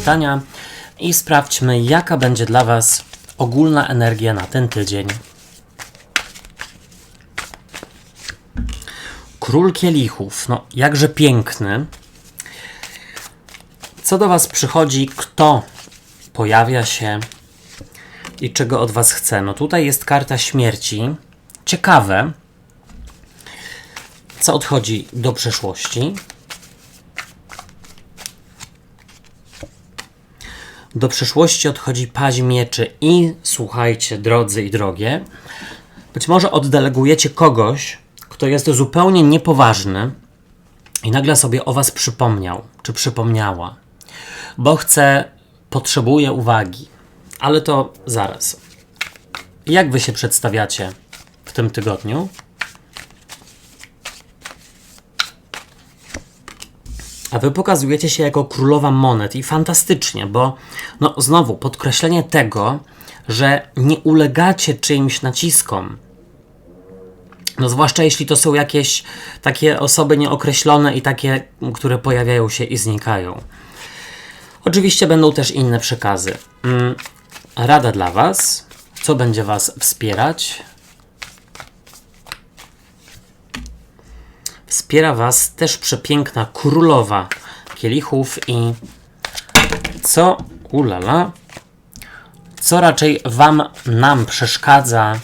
pytania i sprawdźmy, jaka będzie dla Was ogólna energia na ten tydzień. Król kielichów, no jakże piękny. Co do Was przychodzi, kto pojawia się i czego od Was chce? No tutaj jest karta śmierci. Ciekawe, co odchodzi do przeszłości. Do przeszłości odchodzi paź mieczy i słuchajcie, drodzy i drogie, być może oddelegujecie kogoś, kto jest zupełnie niepoważny i nagle sobie o Was przypomniał, czy przypomniała, bo potrzebuje uwagi. Ale to zaraz. Jak Wy się przedstawiacie w tym tygodniu? A Wy pokazujecie się jako królowa monet i fantastycznie, bo no znowu podkreślenie tego, że nie ulegacie czyimś naciskom. No zwłaszcza jeśli to są jakieś takie osoby nieokreślone i takie, które pojawiają się i znikają. Oczywiście będą też inne przekazy. Rada dla Was, co będzie Was wspierać? Wspiera Was też przepiękna królowa kielichów i co raczej nam przeszkadza,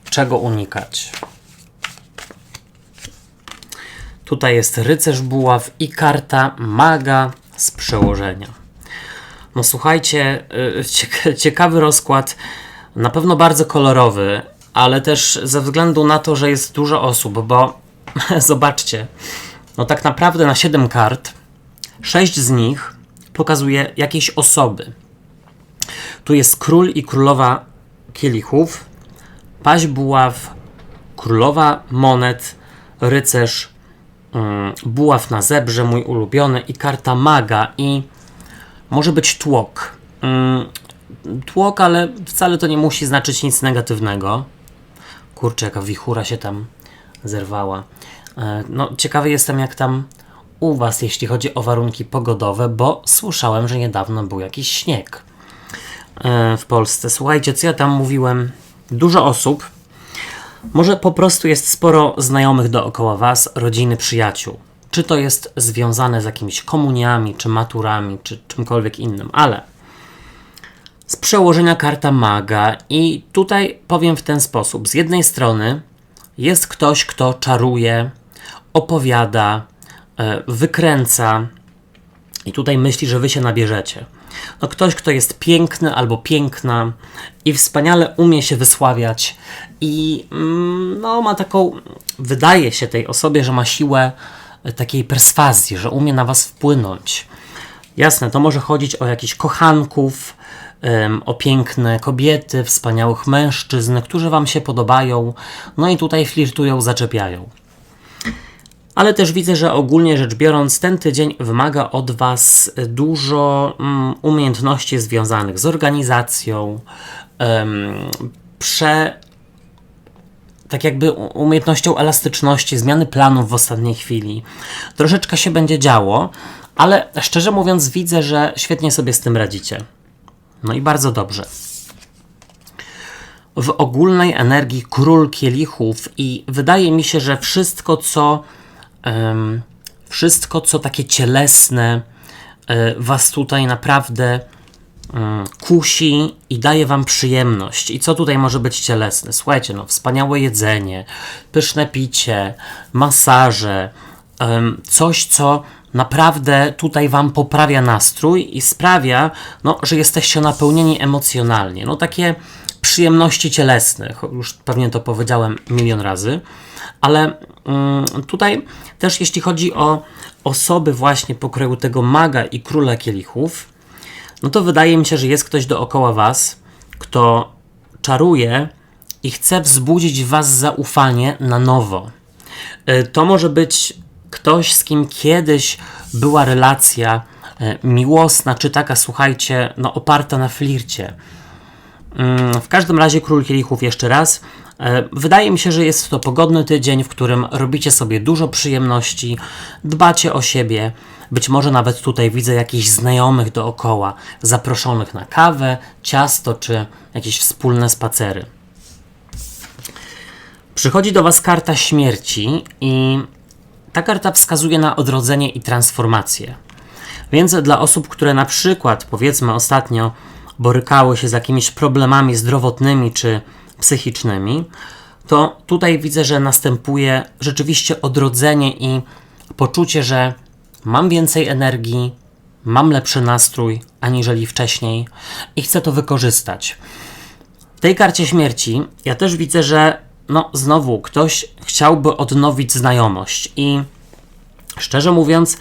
czego unikać. Tutaj jest rycerz buław i karta maga z przełożenia. No słuchajcie, ciekawy rozkład, na pewno bardzo kolorowy, ale też ze względu na to, że jest dużo osób, bo zobaczcie, no tak naprawdę na 7 kart 6 z nich pokazuje jakieś osoby. Tu jest król i królowa kielichów, paź buław, królowa monet, rycerz, buław na zebrze, mój ulubiony, i karta maga, i może być tłok. Tłok, ale wcale to nie musi znaczyć nic negatywnego. Kurczę, jaka wichura się tam zerwała. No, ciekawy jestem, jak tam u Was, jeśli chodzi o warunki pogodowe, bo słyszałem, że niedawno był jakiś śnieg w Polsce. Słuchajcie, co ja tam mówiłem? Dużo osób. Może po prostu jest sporo znajomych dookoła Was, rodziny, przyjaciół. Czy to jest związane z jakimiś komuniami, czy maturami, czy czymkolwiek innym, ale z przełożenia karta maga i tutaj powiem w ten sposób. Z jednej strony jest ktoś, kto czaruje, opowiada, wykręca i tutaj myśli, że Wy się nabierzecie. No ktoś, kto jest piękny albo piękna i wspaniale umie się wysławiać i no ma taką, wydaje się tej osobie, że ma siłę takiej perswazji, że umie na Was wpłynąć. Jasne, to może chodzić o jakichś kochanków, o piękne kobiety, wspaniałych mężczyzn, którzy Wam się podobają, no i tutaj flirtują, zaczepiają. Ale też widzę, że ogólnie rzecz biorąc ten tydzień wymaga od Was dużo umiejętności związanych z organizacją, tak jakby umiejętnością elastyczności, zmiany planów w ostatniej chwili. Troszeczkę się będzie działo, ale szczerze mówiąc widzę, że świetnie sobie z tym radzicie. No i bardzo dobrze. W ogólnej energii król kielichów i wydaje mi się, że wszystko co takie cielesne Was tutaj naprawdę kusi i daje Wam przyjemność. I co tutaj może być cielesne? Słuchajcie, no wspaniałe jedzenie, pyszne picie, masaże, coś, co naprawdę tutaj Wam poprawia nastrój i sprawia, no, że jesteście napełnieni emocjonalnie. No takie przyjemności cielesnych, już pewnie to powiedziałem milion razy, ale tutaj też jeśli chodzi o osoby właśnie pokroju tego maga i króla kielichów, no to wydaje mi się, że jest ktoś dookoła Was, kto czaruje i chce wzbudzić w Was zaufanie na nowo. To może być ktoś, z kim kiedyś była relacja miłosna, czy taka, słuchajcie, no oparta na flircie. W każdym razie król kielichów jeszcze raz. Wydaje mi się, że jest to pogodny tydzień, w którym robicie sobie dużo przyjemności, dbacie o siebie Być może nawet tutaj widzę jakichś znajomych dookoła, zaproszonych na kawę, ciasto czy jakieś wspólne spacery. Przychodzi do Was karta śmierci i ta karta wskazuje na odrodzenie i transformację. Więc dla osób, które na przykład, powiedzmy ostatnio, borykały się z jakimiś problemami zdrowotnymi czy psychicznymi, to tutaj widzę, że następuje rzeczywiście odrodzenie i poczucie, że mam więcej energii, mam lepszy nastrój aniżeli wcześniej i chcę to wykorzystać. W tej karcie śmierci ja też widzę, że znowu ktoś chciałby odnowić znajomość i szczerze mówiąc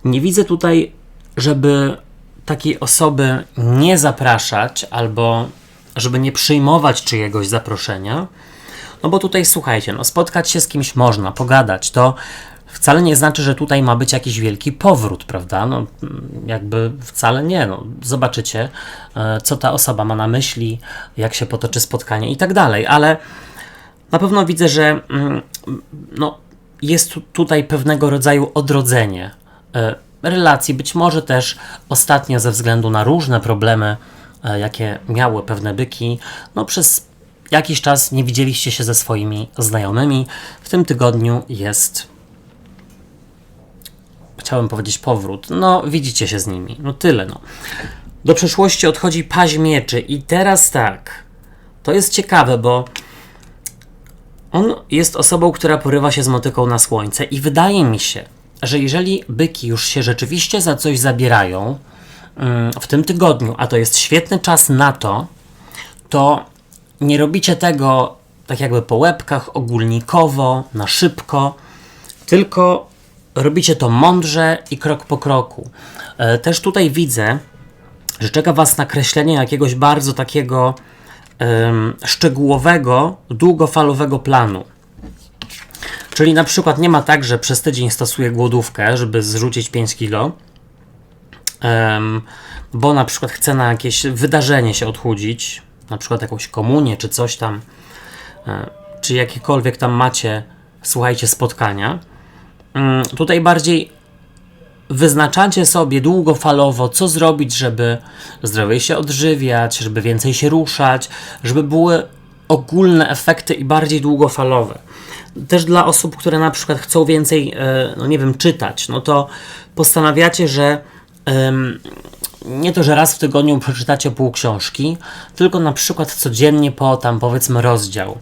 nie widzę tutaj, żeby takiej osoby nie zapraszać albo żeby nie przyjmować czyjegoś zaproszenia, bo tutaj słuchajcie, spotkać się z kimś można, pogadać, to wcale nie znaczy, że tutaj ma być jakiś wielki powrót, prawda? Jakby wcale nie. Zobaczycie, co ta osoba ma na myśli, jak się potoczy spotkanie i tak dalej, ale na pewno widzę, że jest tutaj pewnego rodzaju odrodzenie relacji, być może też ostatnio ze względu na różne problemy, jakie miały pewne byki, przez jakiś czas nie widzieliście się ze swoimi znajomymi. W tym tygodniu jest, chciałem powiedzieć powrót, widzicie się z nimi, tyle. Do przeszłości odchodzi paź mieczy i teraz tak, to jest ciekawe, bo on jest osobą, która porywa się z motyką na słońce i wydaje mi się, że jeżeli byki już się rzeczywiście za coś zabierają w tym tygodniu, a to jest świetny czas na to, to nie robicie tego tak jakby po łebkach, ogólnikowo, na szybko, tylko robicie to mądrze i krok po kroku. Też tutaj widzę, że czeka Was nakreślenie jakiegoś bardzo takiego szczegółowego, długofalowego planu. Czyli na przykład nie ma tak, że przez tydzień stosuję głodówkę, żeby zrzucić 5 kilo, bo na przykład chcę na jakieś wydarzenie się odchudzić, na przykład jakąś komunię, czy coś tam, czy jakiekolwiek tam macie, słuchajcie, spotkania. Tutaj bardziej wyznaczacie sobie długofalowo, co zrobić, żeby zdrowiej się odżywiać, żeby więcej się ruszać, żeby były ogólne efekty i bardziej długofalowe. Też dla osób, które na przykład chcą więcej, czytać, to postanawiacie, że nie to, że raz w tygodniu przeczytacie pół książki, tylko na przykład codziennie po tam powiedzmy rozdział.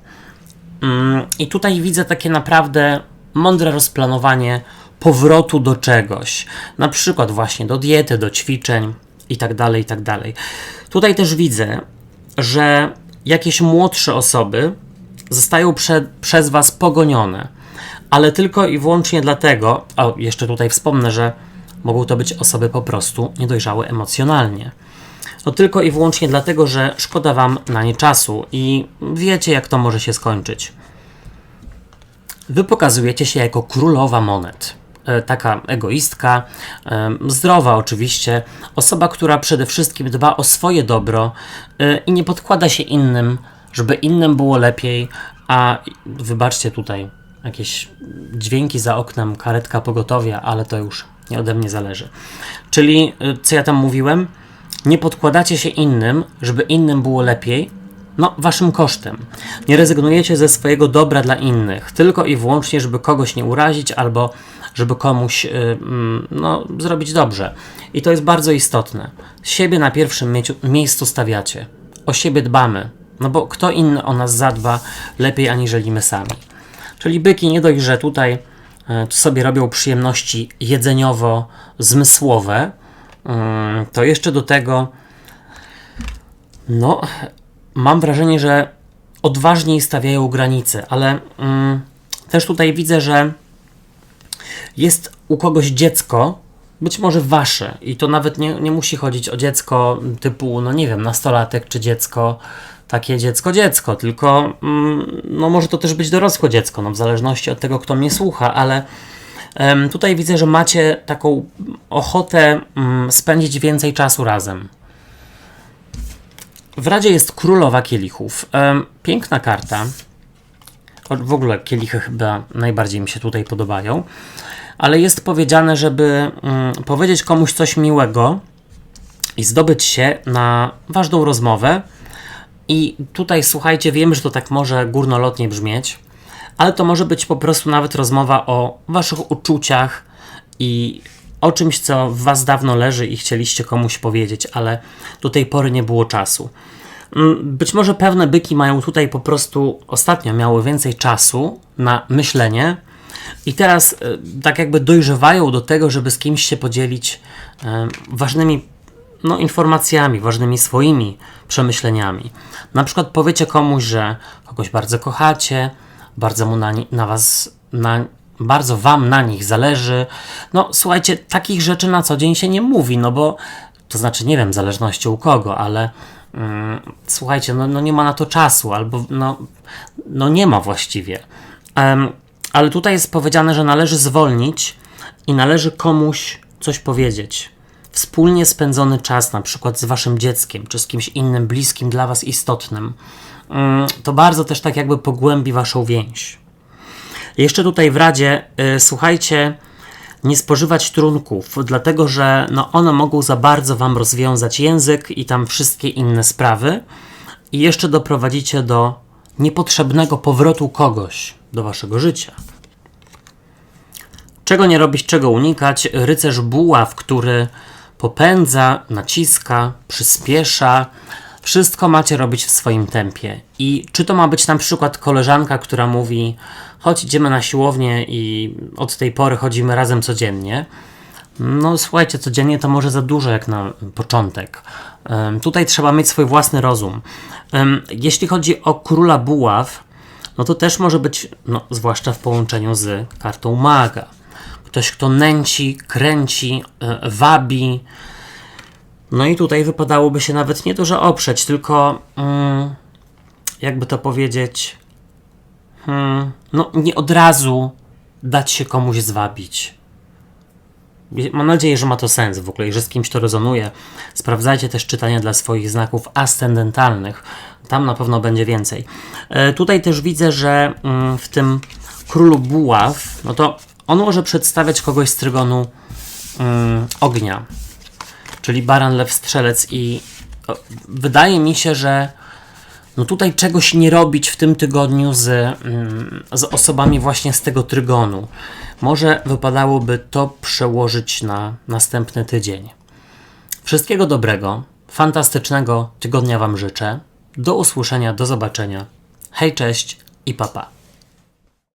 I tutaj widzę takie naprawdę mądre rozplanowanie powrotu do czegoś, na przykład właśnie do diety, do ćwiczeń i tak dalej, i tak dalej. Tutaj też widzę, że jakieś młodsze osoby zostają przez Was pogonione, ale tylko i wyłącznie dlatego, jeszcze tutaj wspomnę, że mogą to być osoby po prostu niedojrzałe emocjonalnie. Tylko i wyłącznie dlatego, że szkoda Wam na nie czasu i wiecie, jak to może się skończyć. Wy pokazujecie się jako królowa monet. Taka egoistka, zdrowa oczywiście, osoba, która przede wszystkim dba o swoje dobro i nie podkłada się innym, żeby innym było lepiej, a wybaczcie tutaj jakieś dźwięki za oknem, karetka pogotowia, ale to już nie ode mnie zależy. Czyli, co ja tam mówiłem? Nie podkładacie się innym, żeby innym było lepiej, waszym kosztem. Nie rezygnujecie ze swojego dobra dla innych, tylko i wyłącznie, żeby kogoś nie urazić albo żeby komuś zrobić dobrze. I to jest bardzo istotne. Siebie na pierwszym miejscu stawiacie. O siebie dbamy. Bo kto inny o nas zadba lepiej aniżeli my sami. Czyli byki nie dość, że tutaj sobie robią przyjemności jedzeniowo-zmysłowe, to jeszcze do tego mam wrażenie, że odważniej stawiają granice, ale też tutaj widzę, że jest u kogoś dziecko, być może wasze, i to nawet nie musi chodzić o dziecko typu, nastolatek czy dziecko, takie dziecko, tylko może to też być dorosłe dziecko, w zależności od tego, kto mnie słucha, ale tutaj widzę, że macie taką ochotę spędzić więcej czasu razem. W Radzie jest Królowa Kielichów. Piękna karta. W ogóle kielichy chyba najbardziej mi się tutaj podobają. ale jest powiedziane, żeby powiedzieć komuś coś miłego i zdobyć się na ważną rozmowę. I tutaj, słuchajcie, wiem, że to tak może górnolotnie brzmieć, ale to może być po prostu nawet rozmowa o waszych uczuciach i o czymś, co w was dawno leży i chcieliście komuś powiedzieć, ale do tej pory nie było czasu. Być może pewne byki mają tutaj po prostu ostatnio miały więcej czasu na myślenie i teraz tak jakby dojrzewają do tego, żeby z kimś się podzielić ważnymi informacjami, ważnymi swoimi przemyśleniami. Na przykład powiecie komuś, że kogoś bardzo kochacie, bardzo mu bardzo wam na nich zależy. No słuchajcie, takich rzeczy na co dzień się nie mówi, no bo to znaczy nie wiem w zależności u kogo, ale słuchajcie, no nie ma na to czasu, albo no nie ma właściwie. Ale tutaj jest powiedziane, że należy zwolnić i należy komuś coś powiedzieć. Wspólnie spędzony czas, na przykład z waszym dzieckiem, czy z kimś innym, bliskim dla was, istotnym, to bardzo też tak jakby pogłębi waszą więź. Jeszcze tutaj w radzie, słuchajcie, nie spożywać trunków, dlatego że one mogą za bardzo wam rozwiązać język i tam wszystkie inne sprawy i jeszcze doprowadzicie do niepotrzebnego powrotu kogoś do waszego życia. Czego nie robić, czego unikać? Rycerz buław, który popędza, naciska, przyspiesza. Wszystko macie robić w swoim tempie. I czy to ma być na przykład koleżanka, która mówi: chodź, idziemy na siłownię i od tej pory chodzimy razem codziennie. No słuchajcie, codziennie to może za dużo jak na początek. Tutaj trzeba mieć swój własny rozum. Jeśli chodzi o króla buław, no to też może być, zwłaszcza w połączeniu z kartą maga. Ktoś, kto nęci, kręci, wabi. No i tutaj wypadałoby się nawet nie to, że oprzeć, tylko jakby to powiedzieć, nie od razu dać się komuś zwabić. Mam nadzieję, że ma to sens w ogóle i że z kimś to rezonuje. Sprawdzajcie też czytania dla swoich znaków ascendentalnych. Tam na pewno będzie więcej. Tutaj też widzę, że w tym królu buław, no to on może przedstawiać kogoś z trygonu ognia, czyli baran, lew, strzelec i wydaje mi się, że tutaj czegoś nie robić w tym tygodniu z osobami właśnie z tego trygonu. Może wypadałoby to przełożyć na następny tydzień. Wszystkiego dobrego, fantastycznego tygodnia wam życzę. Do usłyszenia, do zobaczenia. Hej, cześć i pa pa.